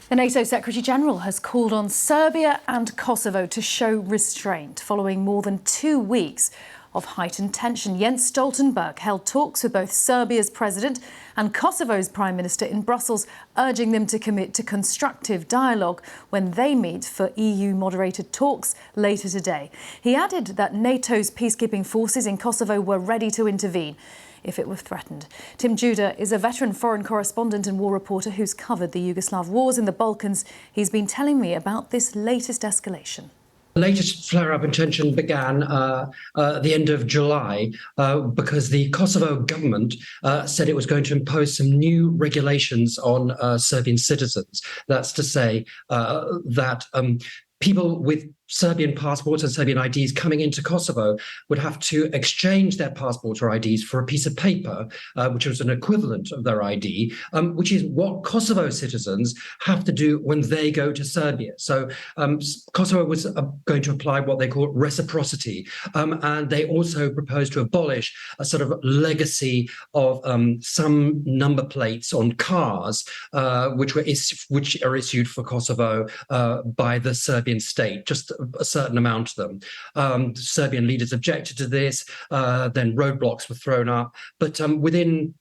The NATO Secretary-General has called on Serbia and Kosovo to show restraint following more than 2 weeks of heightened tension. Jens Stoltenberg held talks with both Serbia's president and Kosovo's prime minister in Brussels, urging them to commit to constructive dialogue when they meet for EU-moderated talks later today. He added that NATO's peacekeeping forces in Kosovo were ready to intervene if it were threatened. Tim Judah is a veteran foreign correspondent and war reporter who's covered the Yugoslav wars in the Balkans. He's been telling me about this latest escalation. The latest flare-up in tension began at the end of July because the Kosovo government said it was going to impose some new regulations on Serbian citizens. That's to say that people with Serbian passports and Serbian IDs coming into Kosovo would have to exchange their passports or IDs for a piece of paper, which was an equivalent of their ID, which is what Kosovo citizens have to do when they go to Serbia. So Kosovo was going to apply what they call reciprocity. And they also proposed to abolish a sort of legacy of some number plates on cars, which are issued for Kosovo by the Serbian state, just a certain amount of them. Serbian leaders objected to this, then roadblocks were thrown up, but within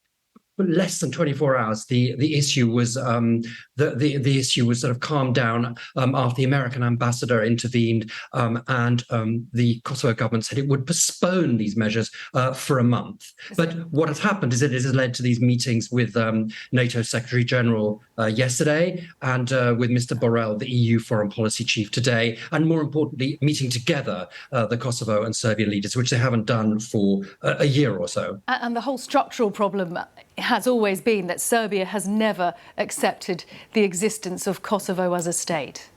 less than 24 hours, the issue was the issue was sort of calmed down after the American ambassador intervened, and the Kosovo government said it would postpone these measures for a month. But what has happened is it has led to these meetings with NATO Secretary General yesterday and with Mr. Borrell, the EU foreign policy chief, today, and more importantly, meeting together the Kosovo and Serbian leaders, which they haven't done for a year or so. And the whole structural problem has always been that Serbia has never accepted the existence of Kosovo as a state.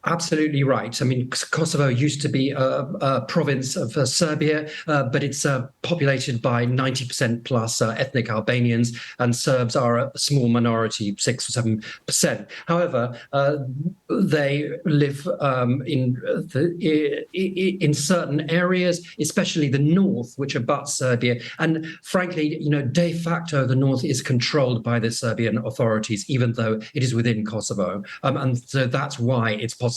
Absolutely right. I mean, Kosovo used to be a province of Serbia, but it's populated by 90% plus ethnic Albanians, and Serbs are a small minority, 6 or 7%. However, they live in certain areas, especially the north, which abuts Serbia. And frankly, de facto, the north is controlled by the Serbian authorities, even though it is within Kosovo. And so that's why it's possible.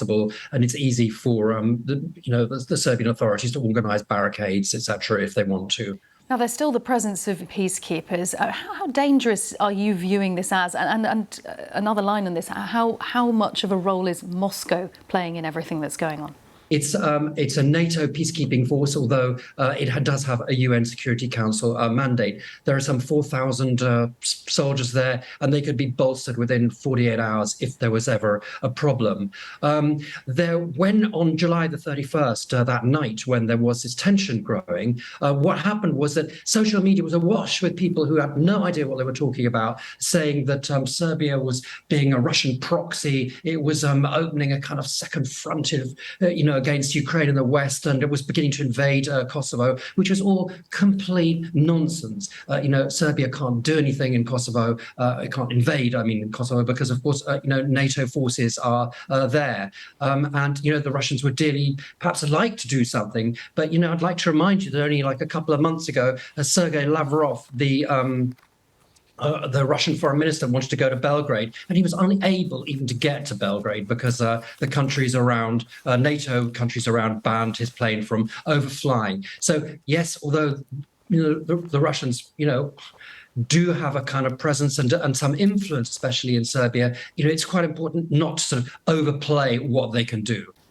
And it's easy for the Serbian authorities to organise barricades, etc., if they want to. Now, there's still the presence of peacekeepers. How dangerous are you viewing this as? And another line on this: how much of a role is Moscow playing in everything that's going on? It's a NATO peacekeeping force, although it does have a UN Security Council mandate. There are some 4,000 soldiers there, and they could be bolstered within 48 hours if there was ever a problem. When on July the 31st, that night when there was this tension growing, what happened was that social media was awash with people who had no idea what they were talking about, saying that Serbia was being a Russian proxy. It was opening a kind of second front of, against Ukraine in the West, and it was beginning to invade Kosovo, which was all complete nonsense. Serbia can't do anything in Kosovo. It can't invade, Kosovo, because, of course, NATO forces are there. And the Russians would dearly perhaps like to do something. But, I'd like to remind you that only like a couple of months ago, Sergei Lavrov, the Russian foreign minister, wanted to go to Belgrade, and he was unable even to get to Belgrade because the countries around, NATO countries around, banned his plane from overflying. So yes, although the Russians, do have a kind of presence and some influence, especially in Serbia, it's quite important not to sort of overplay what they can do.